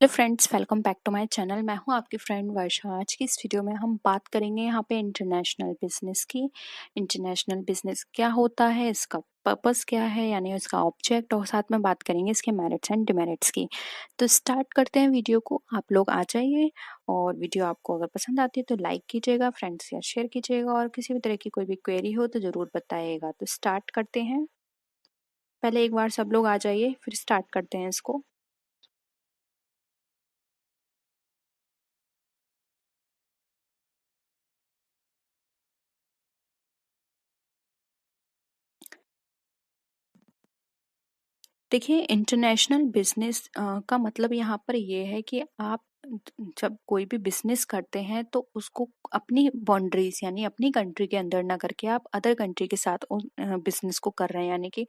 Hello friends, welcome back to my channel. मैं हूं आपकी फ्रेंड वर्षा। आज की इस वीडियो में हम बात करेंगे यहाँ पे इंटरनेशनल बिजनेस की। इंटरनेशनल बिजनेस क्या होता है, इसका पर्पस क्या है, यानी इसका ऑब्जेक्ट, और साथ में बात करेंगे इसके मेरिट्स एंड डिमेरिट्स की। तो स्टार्ट करते हैं वीडियो को। आप लोग आ जाइए, और वीडियो आपको अगर पसंद आती है तो लाइक कीजिएगा, फ्रेंड्स या शेयर कीजिएगा, और किसी भी तरह की कोई भी क्वेरी हो तो ज़रूर बताइएगा। तो स्टार्ट करते हैं। पहले एक बार सब लोग आ जाइए, फिर स्टार्ट करते हैं इसको। देखिए, इंटरनेशनल बिजनेस का मतलब यहाँ पर ये है कि आप जब कोई भी बिजनेस करते हैं तो उसको अपनी बाउंड्रीज यानी अपनी कंट्री के अंदर ना करके आप अदर कंट्री के साथ उस बिजनेस को कर रहे हैं, यानी कि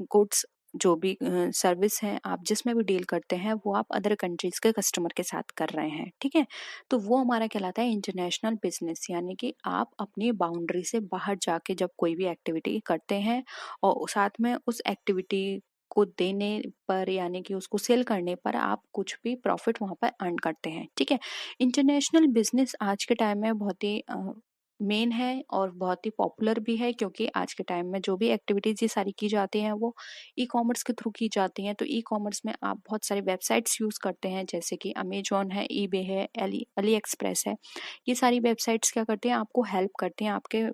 गुड्स जो भी सर्विस है आप जिसमें भी डील करते हैं वो आप अदर कंट्रीज के कस्टमर के साथ कर रहे हैं। ठीक है, तो वो हमारा कहलाता है इंटरनेशनल बिजनेस, यानी कि आप अपनी बाउंड्री से बाहर जाके जब कोई भी एक्टिविटी करते हैं और साथ में उस एक्टिविटी को देने पर, यानी कि उसको सेल करने पर आप कुछ भी प्रॉफिट वहां पर अर्न करते हैं। ठीक है, इंटरनेशनल बिजनेस आज के टाइम में बहुत ही मेन है और बहुत ही पॉपुलर भी है, क्योंकि आज के टाइम में जो भी एक्टिविटीज ये सारी की जाती हैं वो ई कॉमर्स के थ्रू की जाती हैं। तो ई कॉमर्स में आप बहुत सारे वेबसाइट्स यूज करते हैं, जैसे कि अमेजोन है, ईबे है, अली एक्सप्रेस है। ये सारी वेबसाइट्स क्या करती हैं, आपको हेल्प करती हैं आपके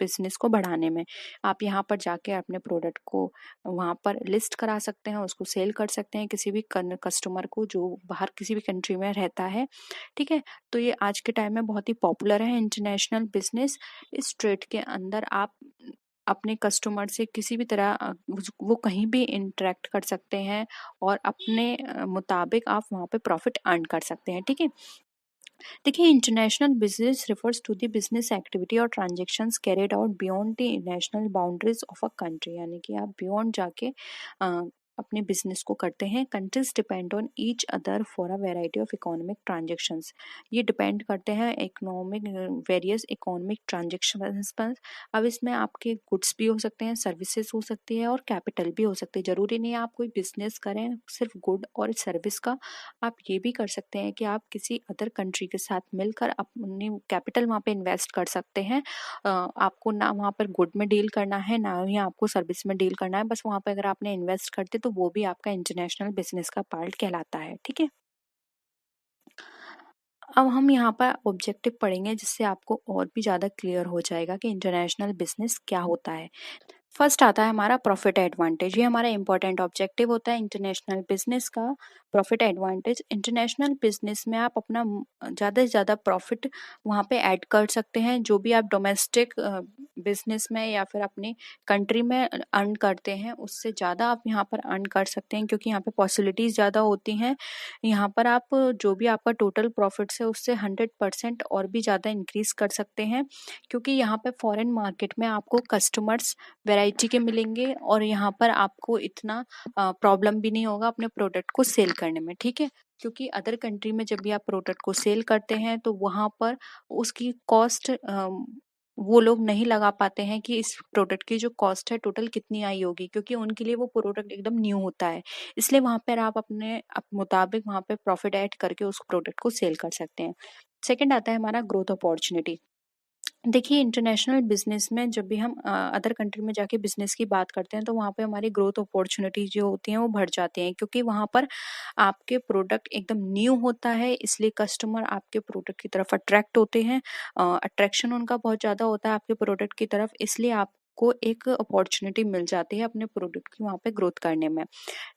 बिजनेस को बढ़ाने में। आप यहाँ पर जाके अपने प्रोडक्ट को वहाँ पर लिस्ट करा सकते हैं, उसको सेल कर सकते हैं किसी भी कस्टमर को जो बाहर किसी भी कंट्री में रहता है। ठीक है, तो ये आज के टाइम में बहुत ही पॉपुलर है इंटरनेशनल बिजनेस। इस ट्रेड के अंदर आप अपने कस्टमर से किसी भी तरह वो कहीं भी इंटरेक्ट कर सकते हैं, और अपने मुताबिक आप वहाँ पे प्रॉफिट अर्न कर सकते हैं। ठीक है, देखिए, international business refers to the business activity और transactions carried out beyond the national boundaries of a country, यानी कि आप बियॉन्ड जाके अपने बिजनेस को करते हैं। Countries depend on each other for a variety of economic transactions. ये डिपेंड करते हैं इकोनॉमिक वेरियस इकोनॉमिक ट्रांजेक्शन्स पर। अब इसमें आपके गुड्स भी हो सकते हैं, सर्विसेज हो सकती है, और कैपिटल भी हो सकती है। जरूरी नहीं है आप कोई बिजनेस करें सिर्फ गुड और सर्विस का। आप ये भी कर सकते हैं कि आप किसी अदर कंट्री के साथ मिलकर अपनी कैपिटल वहाँ पे इन्वेस्ट कर सकते हैं। आपको ना वहाँ पर गुड में डील करना है, ना ही आपको सर्विस में डील करना है, बस वहाँ पे अगर आपने इन्वेस्ट करते तो वो भी आपका इंटरनेशनल बिजनेस का पार्ट कहलाता है। ठीक है, अब हम यहाँ पर ऑब्जेक्टिव पढ़ेंगे, जिससे आपको और भी ज़्यादा क्लियर हो जाएगा कि इंटरनेशनल बिजनेस क्या होता है। फर्स्ट आता है हमारा प्रॉफिट एडवांटेज। ये हमारा इंपॉर्टेंट ऑब्जेक्टिव होता है इंटरनेशनल बिजनेस का। प्रॉफिट एडवांटेज, इंटरनेशनल बिजनेस में आप अपना ज़्यादा से ज़्यादा प्रॉफिट वहाँ पे ऐड कर सकते हैं। जो भी आप डोमेस्टिक बिजनेस में या फिर अपनी कंट्री में अर्न करते हैं, उससे ज़्यादा आप यहाँ पर अर्न कर सकते हैं, क्योंकि यहाँ पे पॉसिबिलिटीज़ ज़्यादा होती हैं। यहाँ पर आप जो भी आपका टोटल प्रॉफिट्स है उससे 100% और भी ज़्यादा इंक्रीज कर सकते हैं, क्योंकि यहाँ पे फॉरेन मार्केट में आपको कस्टमर्स वैरायटी के मिलेंगे, और यहाँ पर आपको इतना प्रॉब्लम भी नहीं होगा अपने प्रोडक्ट को सेल करने में। ठीक है, क्योंकि अदर कंट्री में जब भी आप प्रोडक्ट को सेल करते हैं तो वहाँ पर उसकी कॉस्ट वो लोग नहीं लगा पाते हैं कि इस प्रोडक्ट की जो कॉस्ट है टोटल कितनी आई होगी, क्योंकि उनके लिए वो प्रोडक्ट एकदम न्यू होता है। इसलिए वहाँ पर आप अपने मुताबिक वहाँ पे प्रॉफिट ऐड करके उस प्रोडक्ट को सेल कर सकते हैं। सेकंड आता है हमारा ग्रोथ अपॉर्चुनिटी। देखिए, इंटरनेशनल बिजनेस में जब भी हम अदर कंट्री में जाके बिजनेस की बात करते हैं तो वहाँ पे हमारी ग्रोथ अपॉर्चुनिटी जो होती हैं वो बढ़ जाती हैं, क्योंकि वहाँ पर आपके प्रोडक्ट एकदम न्यू होता है, इसलिए कस्टमर आपके प्रोडक्ट की तरफ अट्रैक्ट होते हैं। अट्रैक्शन उनका बहुत ज़्यादा होता है आपके प्रोडक्ट की तरफ, इसलिए आपको एक अपॉर्चुनिटी मिल जाती है अपने प्रोडक्ट की वहाँ पे ग्रोथ करने में।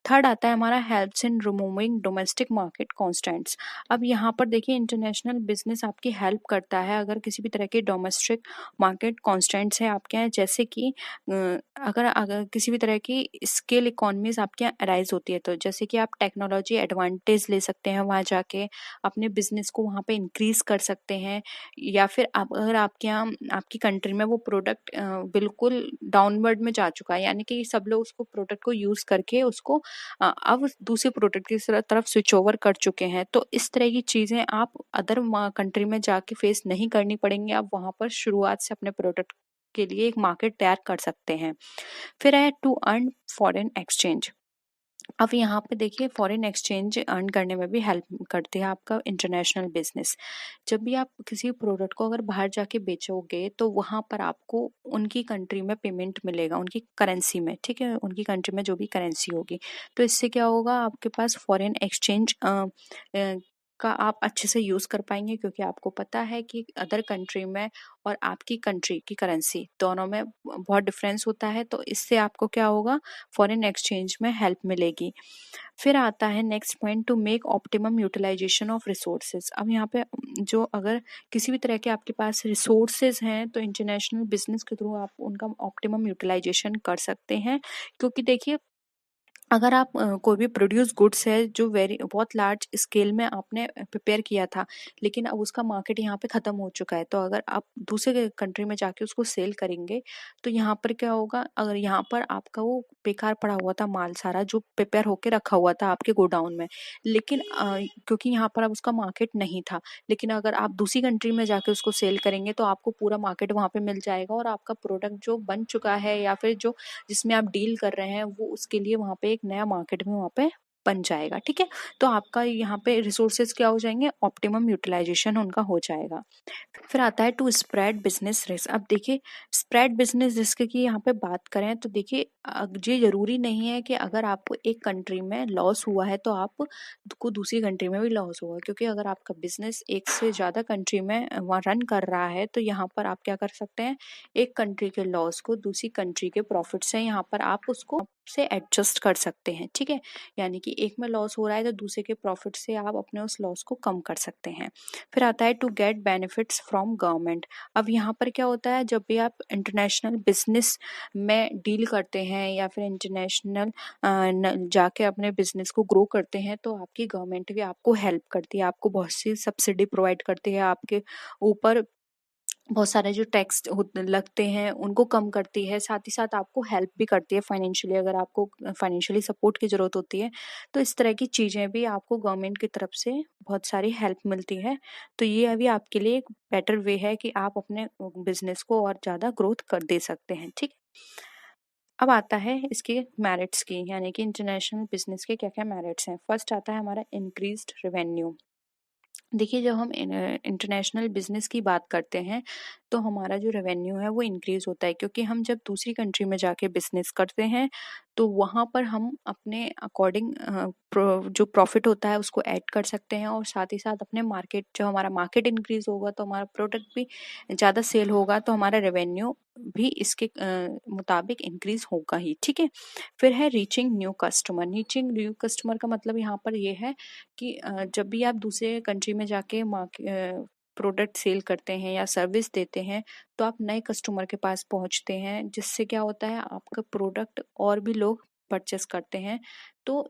थर्ड आता है हमारा helps in removing domestic market constants. अब यहाँ पर देखिए, इंटरनेशनल बिजनेस आपकी हेल्प करता है अगर किसी भी तरह के डोमेस्टिक मार्केट कॉन्स्टेंट्स है आपके यहाँ, जैसे कि अगर अगर किसी भी तरह की स्केल इकोनॉमीज आपके यहाँ अराइज होती है, तो जैसे कि आप टेक्नोलॉजी एडवांटेज ले सकते हैं वहाँ जाके, अपने बिजनेस को वहाँ पे इंक्रीज कर सकते हैं। या फिर आप अगर आपके यहाँ आपकी कंट्री में वो प्रोडक्ट बिल्कुल डाउनवर्ड में जा चुका है, यानी कि सब लोग उसको प्रोडक्ट को यूज करके उसको अब दूसरे प्रोडक्ट की तरफ स्विच ओवर कर चुके हैं, तो इस तरह की चीजें आप अदर कंट्री में जाके फेस नहीं करनी पड़ेंगी। आप वहां पर शुरुआत से अपने प्रोडक्ट के लिए एक मार्केट तैयार कर सकते हैं। फिर है टू अर्न फॉरेन एक्सचेंज। अब यहाँ पे देखिए फॉरेन एक्सचेंज अर्न करने में भी हेल्प करती है आपका इंटरनेशनल बिजनेस। जब भी आप किसी प्रोडक्ट को अगर बाहर जाके बेचोगे तो वहाँ पर आपको उनकी कंट्री में पेमेंट मिलेगा, उनकी करेंसी में, ठीक है, उनकी कंट्री में जो भी करेंसी होगी। तो इससे क्या होगा, आपके पास फॉरेन एक्सचेंज का आप अच्छे से यूज़ कर पाएंगे, क्योंकि आपको पता है कि अदर कंट्री में और आपकी कंट्री की करेंसी दोनों में बहुत डिफरेंस होता है। तो इससे आपको क्या होगा, फॉरेन एक्सचेंज में हेल्प मिलेगी। फिर आता है next point, to make optimum utilisation of resources. अब यहाँ पे जो अगर किसी भी तरह के आपके पास रिसोर्सेज हैं तो इंटरनेशनल बिजनेस के थ्रू आप उनका ऑप्टिमम यूटिलाइजेशन कर सकते हैं। क्योंकि देखिए, अगर आप कोई भी प्रोड्यूस गुड्स है जो वेरी बहुत लार्ज स्केल में आपने प्रिपेयर किया था, लेकिन अब उसका मार्केट यहाँ पे ख़त्म हो चुका है, तो अगर आप दूसरे कंट्री में जाके उसको सेल करेंगे तो यहाँ पर क्या होगा, अगर यहाँ पर आपका वो बेकार पड़ा हुआ था माल सारा जो प्रिपेयर होके रखा हुआ था आपके गोडाउन में, लेकिन क्योंकि यहाँ पर अब उसका मार्केट नहीं था, लेकिन अगर आप दूसरी कंट्री में जाके उसको सेल करेंगे तो आपको पूरा मार्केट वहाँ पे मिल जाएगा, और आपका प्रोडक्ट जो बन चुका है या फिर जो जिसमें आप डील कर रहे हैं वो उसके लिए वहाँ पे एक नया मार्केट भी वहाँ पे बन जाएगा, ठीक है। तो आपका यहाँ पे रिसोर्सेज क्या हो जाएंगे, ऑप्टिमम यूटिलाइजेशन उनका हो जाएगा। फिर आता है टू स्प्रेड बिजनेस रिस्क। अब देखिए, स्प्रेड बिजनेस रिस्क की यहाँ पे बात करें तो देखिए, ये जरूरी नहीं है कि अगर आपको एक कंट्री में लॉस हुआ है तो आप को दूसरी कंट्री में भी लॉस होगा, क्योंकि अगर आपका बिजनेस एक से ज़्यादा कंट्री में वहाँ रन कर रहा है तो यहाँ पर आप क्या कर सकते हैं, एक कंट्री के लॉस को दूसरी कंट्री के प्रॉफिट से यहाँ पर आप उसको से एडजस्ट कर सकते हैं, ठीक है। यानी कि एक में लॉस हो रहा है तो दूसरे के प्रॉफिट से आप अपने उस लॉस को कम कर सकते हैं। फिर आता है to get benefits from government. अब यहाँ पर क्या होता है, जब भी आप इंटरनेशनल बिजनेस में डील करते हैं या फिर इंटरनेशनल जाके अपने बिजनेस को ग्रो करते हैं तो आपकी गवर्नमेंट भी आपको हेल्प करती है, आपको बहुत सी सब्सिडी प्रोवाइड करती है, आपके ऊपर बहुत सारे जो टैक्स लगते हैं उनको कम करती है, साथ ही साथ आपको हेल्प भी करती है फाइनेंशियली, अगर आपको फाइनेंशियली सपोर्ट की ज़रूरत होती है तो इस तरह की चीज़ें भी आपको गवर्नमेंट की तरफ से बहुत सारी हेल्प मिलती है। तो ये अभी आपके लिए एक बेटर वे है कि आप अपने बिजनेस को और ज़्यादा ग्रोथ कर दे सकते हैं, ठीक। अब आता है इसके मेरिट्स की, यानी कि इंटरनेशनल बिजनेस के क्या क्या मेरिट्स हैं। फर्स्ट आता है हमारा इंक्रीज्ड रेवेन्यू। देखिए, जब हम इंटरनेशनल बिजनेस की बात करते हैं तो हमारा जो रेवेन्यू है वो इंक्रीज होता है, क्योंकि हम जब दूसरी कंट्री में जाके बिजनेस करते हैं तो वहाँ पर हम अपने अकॉर्डिंग जो प्रॉफिट होता है उसको ऐड कर सकते हैं, और साथ ही साथ अपने मार्केट, जो हमारा मार्केट इंक्रीज होगा तो हमारा प्रोडक्ट भी ज़्यादा सेल होगा, तो हमारा रेवेन्यू भी इसके मुताबिक इंक्रीज होगा ही, ठीक है। फिर है reaching new customer. Reaching new customer का मतलब यहाँ पर ये है कि जब भी आप दूसरे कंट्री में जाके प्रोडक्ट सेल करते हैं या सर्विस देते हैं तो आप नए कस्टमर के पास पहुंचते हैं, जिससे क्या होता है, आपका प्रोडक्ट और भी लोग परचेस करते हैं। तो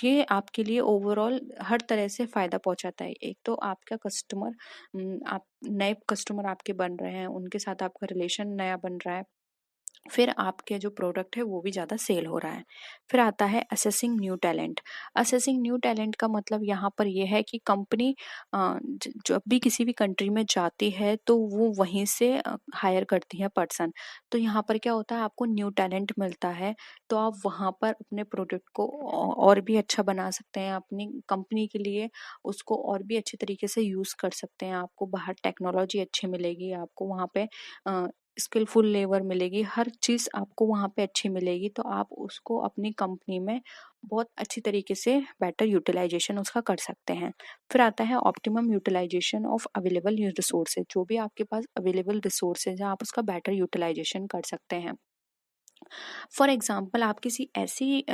ये आपके लिए ओवरऑल हर तरह से फ़ायदा पहुंचाता है। एक तो आपका कस्टमर, आप नए कस्टमर आपके बन रहे हैं, उनके साथ आपका रिलेशन नया बन रहा है, फिर आपके जो प्रोडक्ट है वो भी ज़्यादा सेल हो रहा है। फिर आता है assessing new talent. Assessing new talent का मतलब यहाँ पर ये है कि कंपनी जब भी किसी भी कंट्री में जाती है तो वो वहीं से हायर करती है पर्सन। तो यहाँ पर क्या होता है, आपको न्यू टैलेंट मिलता है, तो आप वहाँ पर अपने प्रोडक्ट को और भी अच्छा बना सकते हैं, अपनी कंपनी के लिए उसको और भी अच्छे तरीके से यूज़ कर सकते हैं। आपको बाहर टेक्नोलॉजी अच्छी मिलेगी, आपको वहाँ पे स्किलफुल लेबर मिलेगी, हर चीज़ आपको वहाँ पे अच्छी मिलेगी, तो आप उसको अपनी कंपनी में बहुत अच्छी तरीके से बेटर यूटिलाइजेशन उसका कर सकते हैं। फिर आता है optimum utilisation of available resources. जो भी आपके पास अवेलेबल रिसोर्सेज है आप उसका बेटर यूटिलाइजेशन कर सकते हैं। फॉर एग्जाम्पल, आप किसी ऐसी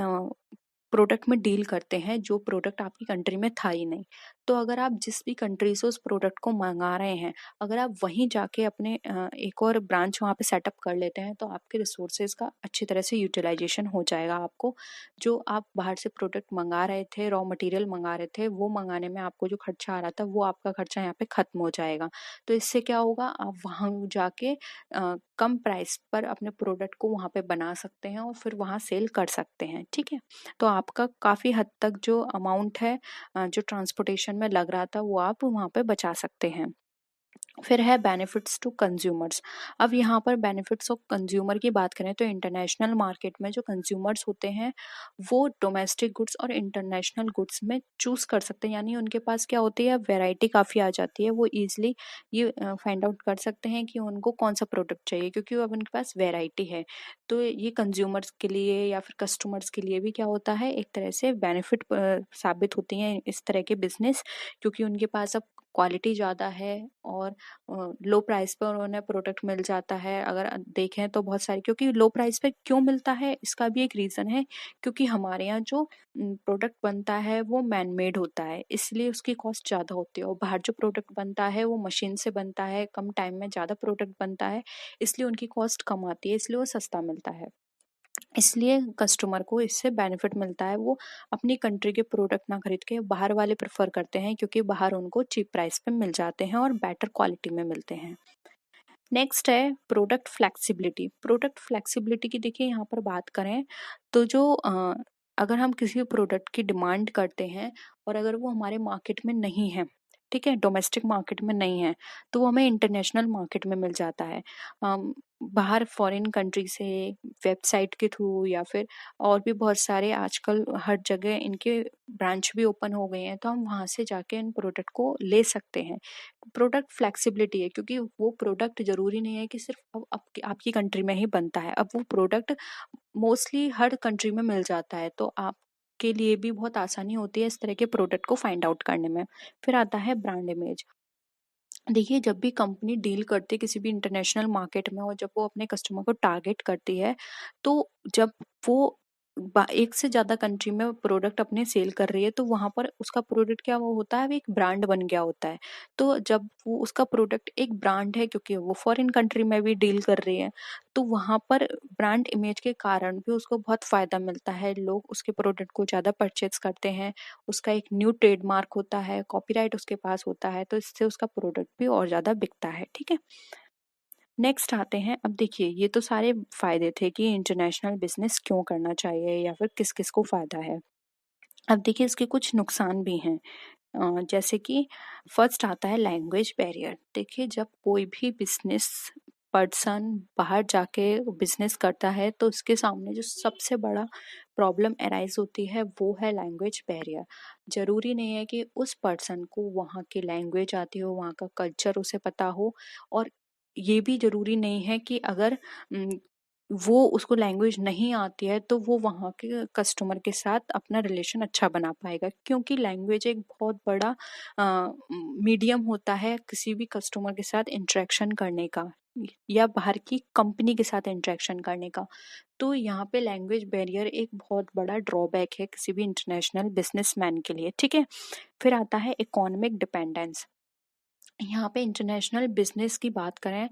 प्रोडक्ट में डील करते हैं जो प्रोडक्ट आपकी कंट्री में था ही नहीं, तो अगर आप जिस भी कंट्री से उस प्रोडक्ट को मंगा रहे हैं, अगर आप वहीं जाके अपने एक और ब्रांच वहाँ पे सेटअप कर लेते हैं तो आपके रिसोर्सेज का अच्छी तरह से यूटिलाइजेशन हो जाएगा। आपको जो आप बाहर से प्रोडक्ट मंगा रहे थे, रॉ मटेरियल मंगा रहे थे, वो मंगाने में आपको जो खर्चा आ रहा था वो आपका खर्चा यहाँ पे खत्म हो जाएगा। तो इससे क्या होगा, आप वहाँ जाके कम प्राइस पर अपने प्रोडक्ट को वहाँ पे बना सकते हैं और फिर वहाँ सेल कर सकते हैं, ठीक है। तो आपका काफ़ी हद तक जो अमाउंट है जो ट्रांसपोर्टेशन में लग रहा था वो आप वहाँ पे बचा सकते हैं। फिर है बेनिफिट्स टू कंज्यूमर्स। अब यहाँ पर बेनिफिट्स ऑफ कंज्यूमर की बात करें तो इंटरनेशनल मार्केट में जो कंज्यूमर्स होते हैं वो डोमेस्टिक गुड्स और इंटरनेशनल गुड्स में चूज कर सकते हैं, यानी उनके पास क्या होती है, वैरायटी काफ़ी आ जाती है। वो इजीली ये फाइंड आउट कर सकते हैं कि उनको कौन सा प्रोडक्ट चाहिए, क्योंकि अब उनके पास वैरायटी है। तो ये कंज्यूमर्स के लिए या फिर कस्टमर्स के लिए भी क्या होता है, एक तरह से बेनिफिट साबित होती हैं इस तरह के बिजनेस, क्योंकि उनके पास अब क्वालिटी ज़्यादा है और लो प्राइस पर उन्हें प्रोडक्ट मिल जाता है। अगर देखें तो बहुत सारी, क्योंकि लो प्राइस पे क्यों मिलता है इसका भी एक रीज़न है, क्योंकि हमारे यहाँ जो प्रोडक्ट बनता है वो मैन मेड होता है, इसलिए उसकी कॉस्ट ज़्यादा होती है। और बाहर जो प्रोडक्ट बनता है वो मशीन से बनता है, कम टाइम में ज़्यादा प्रोडक्ट बनता है, इसलिए उनकी कॉस्ट कम आती है, इसलिए वो सस्ता मिलता है। इसलिए कस्टमर को इससे बेनिफिट मिलता है। वो अपनी कंट्री के प्रोडक्ट ना खरीद के बाहर वाले प्रेफर करते हैं, क्योंकि बाहर उनको चीप प्राइस पे मिल जाते हैं और बेटर क्वालिटी में मिलते हैं। नेक्स्ट है प्रोडक्ट फ्लेक्सिबिलिटी। प्रोडक्ट फ्लेक्सिबिलिटी की देखिए यहाँ पर बात करें तो जो अगर हम किसी प्रोडक्ट की डिमांड करते हैं और अगर वो हमारे मार्केट में नहीं है, ठीक है, डोमेस्टिक मार्केट में नहीं है, तो वो हमें इंटरनेशनल मार्केट में मिल जाता है। बाहर फॉरेन कंट्री से वेबसाइट के थ्रू या फिर और भी बहुत सारे आजकल हर जगह इनके ब्रांच भी ओपन हो गए हैं, तो हम वहाँ से जाके इन प्रोडक्ट को ले सकते हैं। प्रोडक्ट फ्लेक्सिबिलिटी है, क्योंकि वो प्रोडक्ट जरूरी नहीं है कि सिर्फ अब आपकी कंट्री में ही बनता है। अब वो प्रोडक्ट मोस्टली हर कंट्री में मिल जाता है, तो आप के लिए भी बहुत आसानी होती है इस तरह के प्रोडक्ट को फाइंड आउट करने में। फिर आता है ब्रांड इमेज। देखिए, जब भी कंपनी डील करती है किसी भी इंटरनेशनल मार्केट में और जब वो अपने कस्टमर को टारगेट करती है, तो जब वो एक से ज्यादा कंट्री में प्रोडक्ट अपने सेल कर रही है, तो वहां पर उसका प्रोडक्ट क्या वो होता है, वो एक ब्रांड बन गया होता है। तो जब वो उसका प्रोडक्ट एक ब्रांड है, क्योंकि वो फॉरेन कंट्री में भी डील कर रही है, तो वहां पर ब्रांड इमेज के कारण भी उसको बहुत फायदा मिलता है। लोग उसके प्रोडक्ट को ज्यादा परचेज करते हैं। उसका एक न्यू ट्रेडमार्क होता है, कॉपीराइट उसके पास होता है, तो इससे उसका प्रोडक्ट भी और ज्यादा बिकता है। ठीक है, नेक्स्ट आते हैं। अब देखिए, ये तो सारे फायदे थे कि इंटरनेशनल बिजनेस क्यों करना चाहिए या फिर किस किस को फायदा है। अब देखिए, इसके कुछ नुकसान भी हैं। जैसे कि फर्स्ट आता है लैंग्वेज बैरियर। देखिए, जब कोई भी बिजनेस पर्सन बाहर जाके बिजनेस करता है, तो उसके सामने जो सबसे बड़ा प्रॉब्लम अराइज होती है वो है लैंग्वेज बैरियर। जरूरी नहीं है कि उस पर्सन को वहाँ की लैंग्वेज आती हो, वहाँ का कल्चर उसे पता हो, और ये भी जरूरी नहीं है कि अगर वो उसको लैंग्वेज नहीं आती है तो वो वहाँ के कस्टमर के साथ अपना रिलेशन अच्छा बना पाएगा, क्योंकि लैंग्वेज एक बहुत बड़ा मीडियम होता है किसी भी कस्टमर के साथ इंटरेक्शन करने का या बाहर की कंपनी के साथ इंटरेक्शन करने का। तो यहाँ पे लैंग्वेज बैरियर एक बहुत बड़ा ड्रॉबैक है किसी भी इंटरनेशनल बिजनेसमैन के लिए। ठीक है, फिर आता है इकोनॉमिक डिपेंडेंस। यहाँ पे इंटरनेशनल बिजनेस की बात करें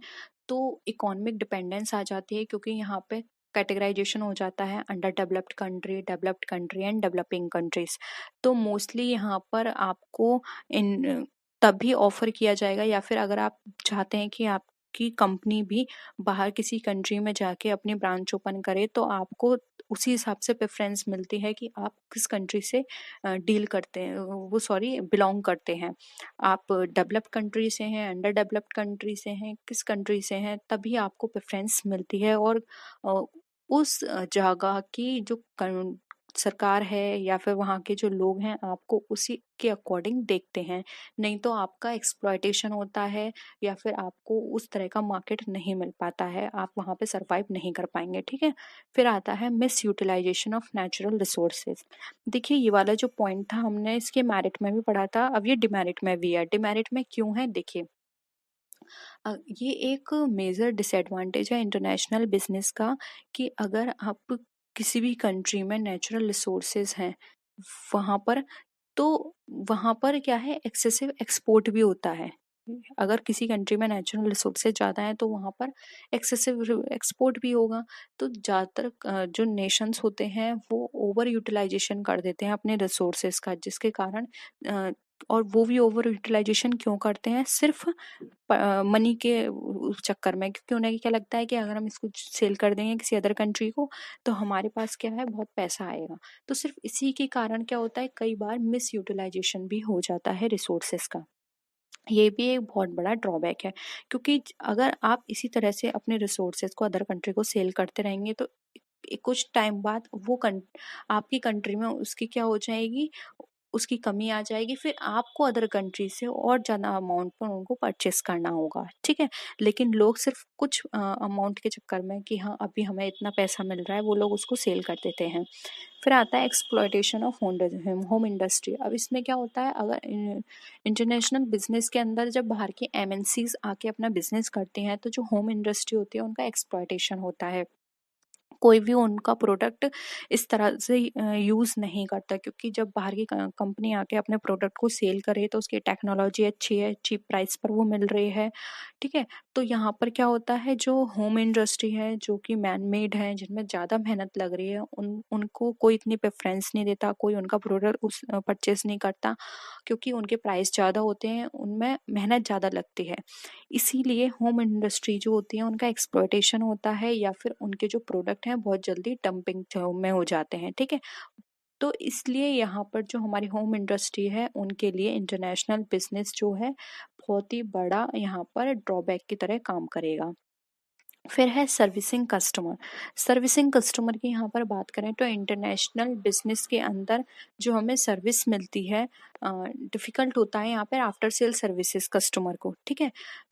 तो इकोनॉमिक डिपेंडेंस आ जाती है, क्योंकि यहाँ पे कैटेगराइजेशन हो जाता है under developed country and developing countries. तो मोस्टली यहाँ पर आपको इन तभी ऑफर किया जाएगा, या फिर अगर आप चाहते हैं कि आपकी कंपनी भी बाहर किसी कंट्री में जाके अपनी ब्रांच ओपन करे, तो आपको उसी हिसाब से प्रेफरेंस मिलती है कि आप किस कंट्री से डील करते हैं, वो सॉरी बिलोंग करते हैं। आप डेवलप्ड कंट्री से हैं, अंडर डेवलप्ड कंट्री से हैं, किस कंट्री से हैं, तभी आपको प्रेफरेंस मिलती है। और अ, उस जगह की जो सरकार है या फिर वहाँ के जो लोग हैं आपको उसी के अकॉर्डिंग देखते हैं। नहीं तो आपका एक्सप्लॉयटेशन होता है या फिर आपको उस तरह का मार्केट नहीं मिल पाता है, आप वहाँ पे सरवाइव नहीं कर पाएंगे। ठीक है, फिर आता है misutilisation of natural resources. देखिए, ये वाला जो पॉइंट था हमने इसके मेरिट में भी पढ़ा था, अब ये डिमेरिट में भी है। डिमेरिट में क्यों है, देखिए, ये एक मेजर डिसएडवांटेज है इंटरनेशनल बिजनेस का, कि अगर आप किसी भी कंट्री में नेचुरल रिसोर्सेज हैं वहां पर, तो वहां पर क्या है, एक्सेसिव एक्सपोर्ट भी होता है। अगर किसी कंट्री में नेचुरल रिसोर्सेज ज़्यादा हैं तो वहाँ पर एक्सेसिव एक्सपोर्ट भी होगा। तो ज़्यादातर जो नेशंस होते हैं वो ओवर यूटिलाइजेशन कर देते हैं अपने रिसोर्सेज का, जिसके कारण अ, और वो भी ओवर यूटिलाइजेशन क्यों करते हैं, सिर्फ मनी के चक्कर में, क्योंकि उन्हें क्या लगता है कि अगर हम इसको सेल कर देंगे किसी अदर कंट्री को तो हमारे पास क्या है, बहुत पैसा आएगा। तो सिर्फ इसी के कारण क्या होता है, कई बार मिस यूटिलाइजेशन भी हो जाता है रिसोर्सेज का। ये भी एक बहुत बड़ा ड्रॉबैक है, क्योंकि अगर आप इसी तरह से अपने रिसोर्सेज को अदर कंट्री को सेल करते रहेंगे तो कुछ टाइम बाद वो आपकी कंट्री में उसकी क्या हो जाएगी, उसकी कमी आ जाएगी, फिर आपको अदर कंट्री से और ज़्यादा अमाउंट पर उनको परचेस करना होगा, ठीक है। लेकिन लोग सिर्फ कुछ अमाउंट के चक्कर में कि हाँ अभी हमें इतना पैसा मिल रहा है, वो लोग उसको सेल कर देते हैं। फिर आता है एक्सप्लॉयटेशन ऑफ होम इंडस्ट्री। अब इसमें क्या होता है, अगर इंटरनेशनल बिजनेस के अंदर जब बाहर की एमएनसीज आके अपना बिजनेस करती हैं तो जो होम इंडस्ट्री होती है उनका एक्सप्लॉयटेशन होता है। कोई भी उनका प्रोडक्ट इस तरह से यूज़ नहीं करता, क्योंकि जब बाहर की कंपनी आके अपने प्रोडक्ट को सेल करे तो उसकी टेक्नोलॉजी अच्छी है, चीप प्राइस पर वो मिल रही है, ठीक है। तो यहाँ पर क्या होता है, जो होम इंडस्ट्री है जो कि मैन मेड है, जिनमें ज़्यादा मेहनत लग रही है, उनको कोई इतनी प्रेफरेंस नहीं देता, कोई उनका प्रोडक्ट उस परचेस नहीं करता, क्योंकि उनके प्राइस ज़्यादा होते हैं, उनमें मेहनत ज़्यादा लगती है। इसीलिए होम इंडस्ट्री जो होती है उनका एक्सप्लॉयटेशन होता है, या फिर उनके जो प्रोडक्ट हैं बहुत जल्दी डंपिंग में हो जाते हैं, ठीक है। तो इसलिए यहाँ पर जो हमारी होम इंडस्ट्री है उनके लिए इंटरनेशनल बिजनेस जो है बहुत ही बड़ा यहाँ पर ड्रॉबैक की तरह काम करेगा। फिर है सर्विसिंग कस्टमर। सर्विसिंग कस्टमर की यहाँ पर बात करें तो इंटरनेशनल बिजनेस के अंदर जो हमें सर्विस मिलती है, डिफ़िकल्ट होता है यहाँ पर आफ्टर सेल सर्विसेज कस्टमर को, ठीक है।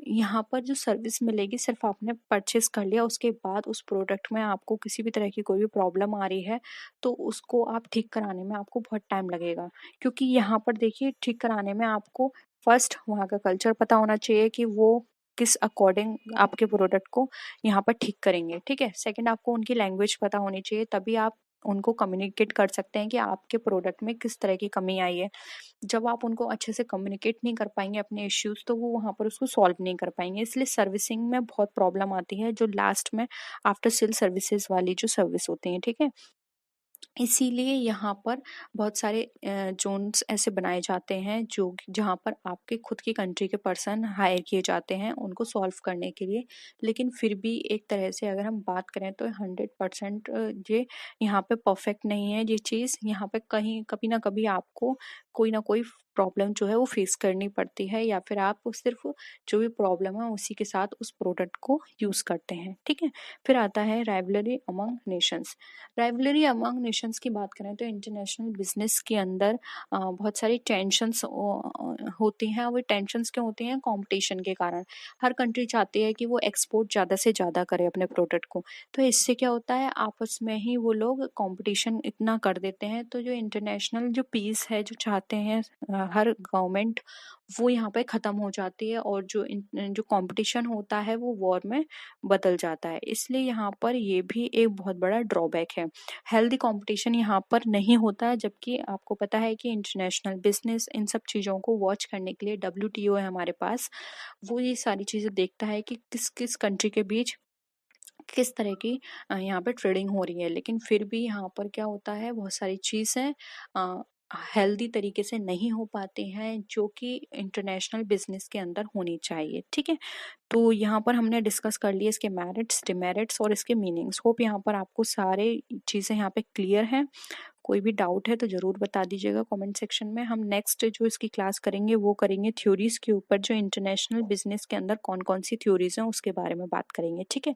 यहाँ पर जो सर्विस मिलेगी, सिर्फ आपने परचेस कर लिया, उसके बाद उस प्रोडक्ट में आपको किसी भी तरह की कोई भी प्रॉब्लम आ रही है तो उसको आप ठीक कराने में आपको बहुत टाइम लगेगा, क्योंकि यहाँ पर देखिए ठीक कराने में आपको फर्स्ट वहाँ का कल्चर पता होना चाहिए कि वो किस अकॉर्डिंग आपके प्रोडक्ट को यहाँ पर ठीक करेंगे, ठीक है। सेकंड, आपको उनकी लैंग्वेज पता होनी चाहिए, तभी आप उनको कम्युनिकेट कर सकते हैं कि आपके प्रोडक्ट में किस तरह की कमी आई है। जब आप उनको अच्छे से कम्युनिकेट नहीं कर पाएंगे अपने इश्यूज, तो वो वहाँ पर उसको सॉल्व नहीं कर पाएंगे। इसलिए सर्विसिंग में बहुत प्रॉब्लम आती है, जो लास्ट में आफ्टर सेल सर्विसेज वाली जो सर्विस होती है, ठीक है। इसीलिए यहाँ पर बहुत सारे ज़ोन्स ऐसे बनाए जाते हैं जो जहाँ पर आपके खुद की कंट्री के पर्सन हायर किए जाते हैं उनको सॉल्व करने के लिए। लेकिन फिर भी एक तरह से अगर हम बात करें तो 100% ये यहाँ पे परफेक्ट नहीं है ये चीज़। यहाँ पे कहीं कभी ना कभी आपको कोई ना कोई प्रॉब्लम जो है वो फेस करनी पड़ती है, या फिर आप सिर्फ जो भी प्रॉब्लम है उसी के साथ उस प्रोडक्ट को यूज़ करते हैं, ठीक है। फिर आता है rivalry among Nations. Rivalry among Nations की बात करें तो इंटरनेशनल बिजनेस के अंदर बहुत सारी टेंशन्स होती हैं। वो टेंशन्स क्यों होती हैं? कंपटीशन के कारण। हर कंट्री चाहती है कि वो एक्सपोर्ट ज़्यादा से ज़्यादा करे अपने प्रोडक्ट को। तो इससे क्या होता है, आपस में ही वो लोग कंपटीशन इतना कर देते हैं, तो जो इंटरनेशनल जो पीस है जो चाहते हैं हर गवर्नमेंट, वो यहाँ पे ख़त्म हो जाती है, और जो कंपटीशन होता है वो वॉर में बदल जाता है। इसलिए यहाँ पर ये भी एक बहुत बड़ा ड्रॉबैक है। हेल्दी कंपटीशन यहाँ पर नहीं होता है, जबकि आपको पता है कि इंटरनेशनल बिजनेस इन सब चीज़ों को वॉच करने के लिए डब्ल्यूटीओ है हमारे पास। वो ये सारी चीज़ें देखता है कि किस किस कंट्री के बीच किस तरह की यहाँ पे ट्रेडिंग हो रही है। लेकिन फिर भी यहाँ पर क्या होता है, बहुत सारी चीज़ें हेल्दी तरीके से नहीं हो पाती हैं जो कि इंटरनेशनल बिजनेस के अंदर होनी चाहिए, ठीक है। तो यहाँ पर हमने डिस्कस कर लिए इसके मेरिट्स, डिमेरिट्स और इसके मीनिंग्स। होप यहाँ पर आपको सारे चीज़ें यहाँ पे क्लियर हैं। कोई भी डाउट है तो ज़रूर बता दीजिएगा कमेंट सेक्शन में। हम नेक्स्ट जो इसकी क्लास करेंगे वो करेंगे थ्योरीज के ऊपर, जो इंटरनेशनल बिजनेस के अंदर कौन कौन सी थ्योरीज हैं उसके बारे में बात करेंगे, ठीक है।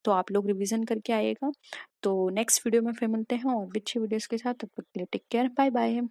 तो आप लोग रिवीजन करके आइएगा। तो नेक्स्ट वीडियो में फिर मिलते हैं और भी अच्छी वीडियोस के साथ। तब तक के लिए टेक केयर, बाय बाय।